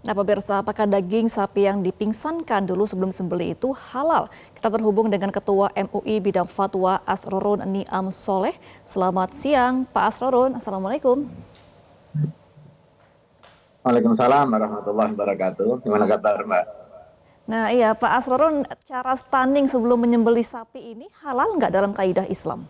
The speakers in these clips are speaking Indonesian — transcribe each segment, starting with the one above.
Nah, pemirsa, apakah daging sapi yang dipingsankan dulu sebelum sembelih itu halal? Kita terhubung dengan Ketua MUI Bidang Fatwa Asrorun Niam Soleh. Selamat siang, Pak Asrorun. Assalamualaikum. Waalaikumsalam warahmatullahi wabarakatuh. Gimana kabar, Mbak? Nah, iya, Pak Asrorun, cara stunning sebelum menyembelih sapi ini halal nggak dalam kaidah Islam?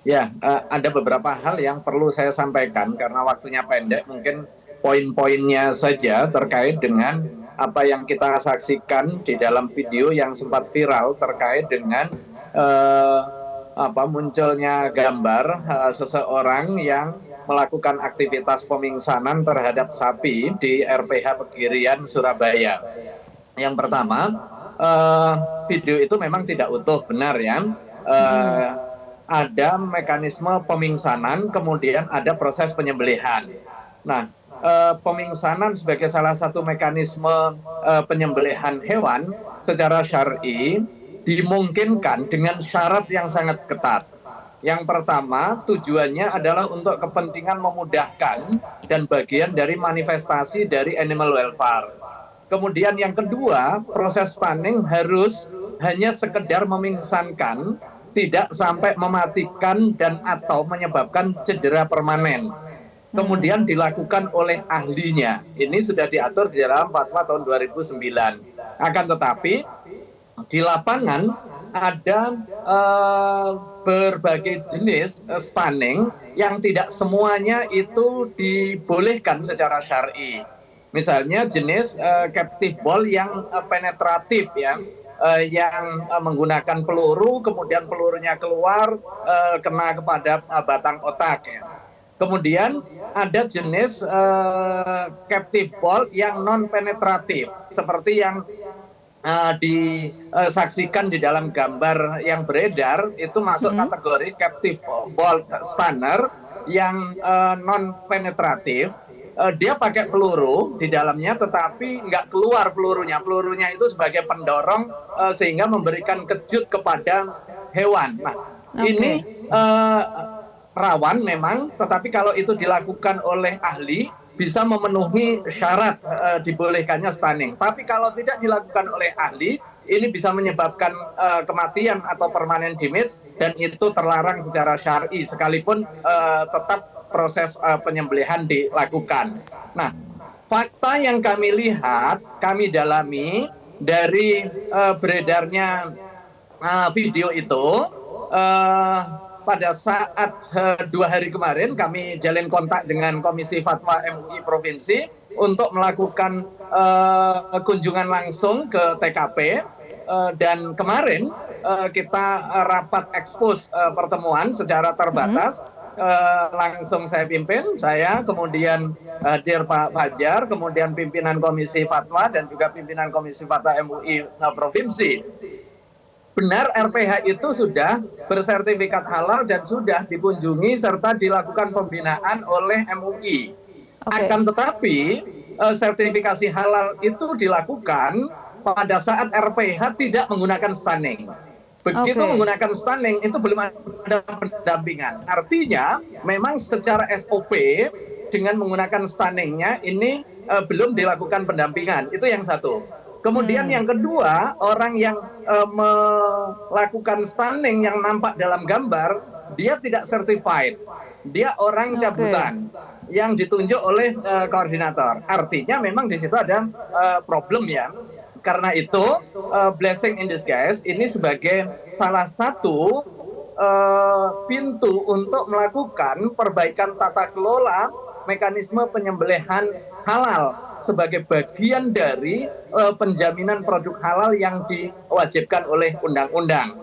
Ya, ada beberapa hal yang perlu saya sampaikan karena waktunya pendek. Mungkin poin-poinnya saja terkait dengan apa yang kita saksikan di dalam video yang sempat viral terkait dengan eh, munculnya gambar seseorang yang melakukan aktivitas pemingsanan terhadap sapi di RPH Pegirian, Surabaya. Yang pertama, eh, video itu memang tidak utuh, benar ya. Mm-mm. Eh, ada mekanisme pemingsanan, kemudian ada proses penyembelihan. Nah, pemingsanan sebagai salah satu mekanisme penyembelihan hewan secara syar'i dimungkinkan dengan syarat yang sangat ketat. Yang pertama, tujuannya adalah untuk kepentingan memudahkan dan bagian dari manifestasi dari animal welfare. Kemudian yang kedua, proses stunning harus hanya sekedar memingsankan, tidak sampai mematikan dan atau menyebabkan cedera permanen. Mm-mm. Kemudian dilakukan oleh ahlinya. Ini sudah diatur di dalam fatwa tahun 2009. Akan tetapi di lapangan ada berbagai jenis stunning yang tidak semuanya itu dibolehkan secara syar'i. Misalnya jenis captive ball yang penetratif ya, yang menggunakan peluru, kemudian pelurunya keluar kena kepada batang otak ya. Kemudian ada jenis captive ball yang non penetratif seperti yang disaksikan di dalam gambar yang beredar itu masuk Mm-mm. kategori captive ball stunner yang non penetratif. Dia pakai peluru di dalamnya tetapi nggak keluar pelurunya itu sebagai pendorong sehingga memberikan kejut kepada hewan. Nah, ini Oke. rawan memang, tetapi kalau itu dilakukan oleh ahli bisa memenuhi syarat dibolehkannya stunning. Tapi kalau tidak dilakukan oleh ahli, ini bisa menyebabkan kematian atau permanent damage dan itu terlarang secara syar'i sekalipun tetap proses penyembelihan dilakukan. Nah, fakta yang kami lihat, kami dalami dari beredarnya video itu, uh, pada saat 2 hari kemarin kami jalin kontak dengan Komisi Fatwa MUI Provinsi untuk melakukan kunjungan langsung ke TKP, dan kemarin kita rapat ekspos pertemuan secara Mm-mm. terbatas. Langsung saya pimpin, saya kemudian hadir Pak Fajar, kemudian pimpinan Komisi Fatwa dan juga pimpinan Komisi Fatwa MUI Provinsi. Benar RPH itu sudah bersertifikat halal dan sudah dikunjungi serta dilakukan pembinaan oleh MUI. Oke. Akan tetapi sertifikasi halal itu dilakukan pada saat RPH tidak menggunakan stunning. Begitu Oke. menggunakan stunning itu belum ada pendampingan. Artinya memang secara SOP dengan menggunakan stunningnya ini belum dilakukan pendampingan. Itu yang satu. Kemudian Hmm. yang kedua, orang yang melakukan stunning yang nampak dalam gambar, dia tidak certified. Dia orang Oke. cabutan yang ditunjuk oleh koordinator. Artinya memang di situ ada problem ya. Karena itu blessing in disguise ini sebagai salah satu pintu untuk melakukan perbaikan tata kelola mekanisme penyembelihan halal sebagai bagian dari penjaminan produk halal yang diwajibkan oleh undang-undang.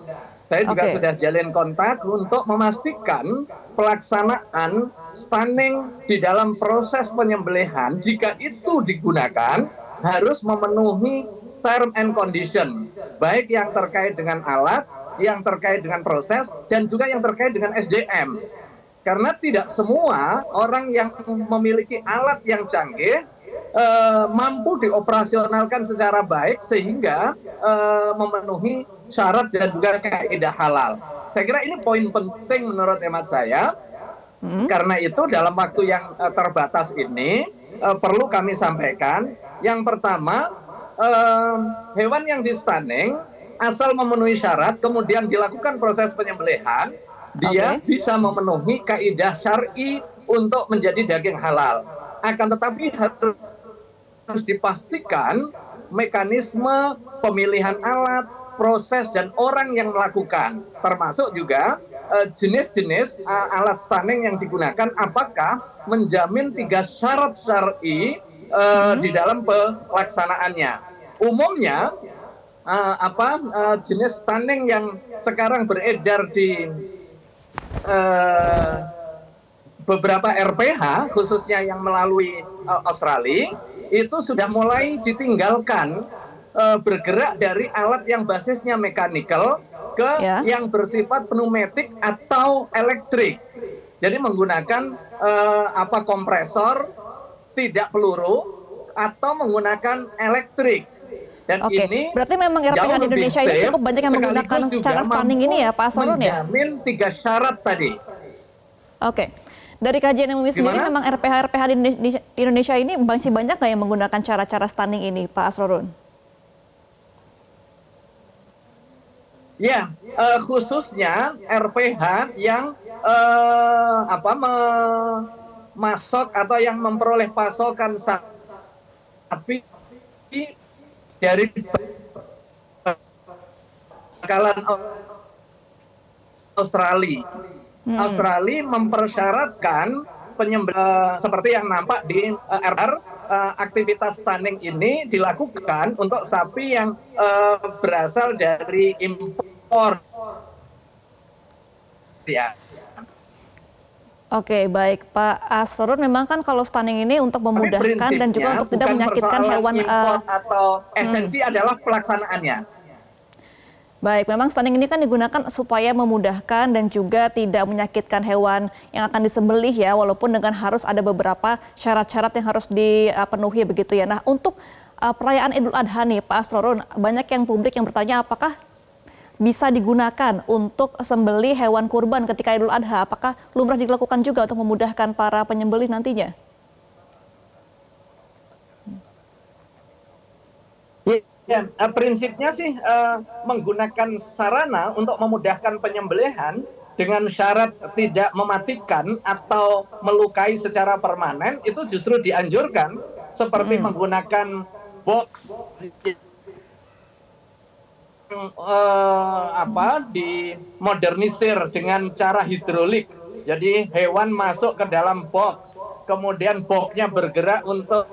Saya juga Oke. sudah jalin kontak untuk memastikan pelaksanaan stunning di dalam proses penyembelihan jika itu digunakan harus memenuhi term and condition, baik yang terkait dengan alat, yang terkait dengan proses, dan juga yang terkait dengan SDM. Karena tidak semua orang yang memiliki alat yang canggih mampu dioperasionalkan secara baik sehingga memenuhi syarat dan juga kaidah halal. Saya kira ini poin penting menurut hemat saya. Hmm. Karena itu dalam waktu yang terbatas ini perlu kami sampaikan. Yang pertama, hewan yang di stunning asal memenuhi syarat kemudian dilakukan proses penyembelihan, dia bisa memenuhi kaidah syar'i untuk menjadi daging halal. Akan tetapi harus dipastikan mekanisme pemilihan alat, proses, dan orang yang melakukan, termasuk juga jenis-jenis alat stunning yang digunakan, apakah menjamin 3 syarat syar'i di dalam pelaksanaannya. Umumnya jenis stunning yang sekarang beredar di beberapa RPH, khususnya yang melalui Australia, itu sudah mulai ditinggalkan bergerak dari alat yang basisnya mechanical ke yang bersifat pneumatik atau elektrik. Jadi menggunakan kompresor tidak peluru atau menggunakan elektrik. Dan ini berarti memang RPH di Indonesia ini cukup banyak yang menggunakan cara stunning ini ya, Pak Asrorun ya? Menjamin 3 syarat tadi. Dari kajian MUI sendiri memang RPH di Indonesia ini masih banyak nggak yang menggunakan cara-cara stunning ini, Pak Asrorun? Ya, khususnya RPH yang memasok atau yang memperoleh pasokan sapi dari bakalan Australia. Australia mempersyaratkan penyembelihan seperti yang nampak di aktivitas stunning ini dilakukan untuk sapi yang berasal dari impor. Ya. Oke, baik Pak Asrorun, memang kan kalau stunning ini untuk memudahkan dan juga untuk tidak menyakitkan hewan atau esensi adalah pelaksanaannya. Baik, memang stunning ini kan digunakan supaya memudahkan dan juga tidak menyakitkan hewan yang akan disembelih ya, walaupun dengan harus ada beberapa syarat-syarat yang harus dipenuhi begitu ya. Nah, untuk perayaan Idul Adha nih Pak Asrorun, banyak yang publik yang bertanya apakah bisa digunakan untuk sembelih hewan kurban ketika Idul Adha? Apakah lumrah dilakukan juga untuk memudahkan para penyembelih nantinya? Ya, prinsipnya sih menggunakan sarana untuk memudahkan penyembelihan dengan syarat tidak mematikan atau melukai secara permanen itu justru dianjurkan, seperti menggunakan box dimodernisir dengan cara hidrolik. Jadi hewan masuk ke dalam box, kemudian boxnya bergerak untuk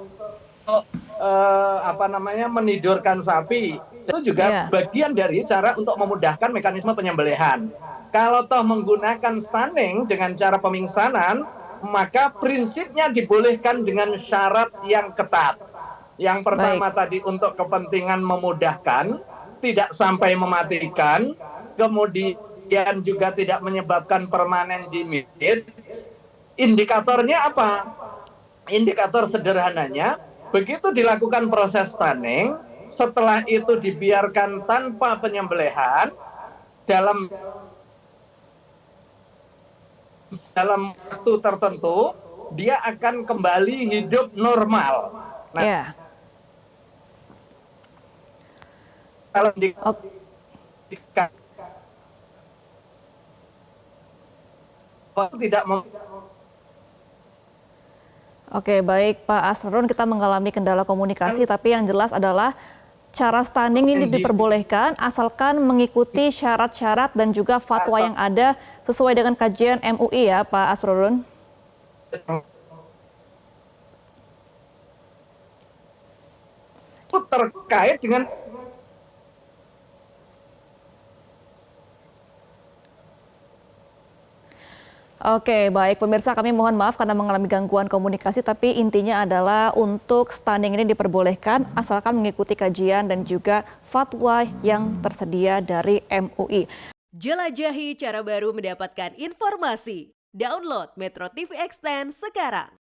menidurkan sapi. Itu juga bagian dari cara untuk memudahkan mekanisme penyembelihan. Kalau toh menggunakan stunning dengan cara pemingsanan, maka prinsipnya dibolehkan dengan syarat yang ketat. Yang pertama tadi untuk kepentingan memudahkan, tidak sampai mematikan, kemudian juga tidak menyebabkan permanen damage. Indikatornya apa? Indikator sederhananya, begitu dilakukan proses stunning, setelah itu dibiarkan tanpa penyembelihan, dalam waktu tertentu, dia akan kembali hidup normal. Nah, kalau tidak Oke, baik Pak Asrorun, kita mengalami kendala komunikasi, tapi yang jelas adalah cara stunning ini diperbolehkan asalkan mengikuti syarat-syarat dan juga fatwa yang ada sesuai dengan kajian MUI ya Pak Asrorun. Terkait dengan Oke, baik pemirsa, kami mohon maaf karena mengalami gangguan komunikasi, tapi intinya adalah untuk stunning ini diperbolehkan asalkan mengikuti kajian dan juga fatwa yang tersedia dari MUI. Jelajahi cara baru mendapatkan informasi. Download Metro TV Extend sekarang.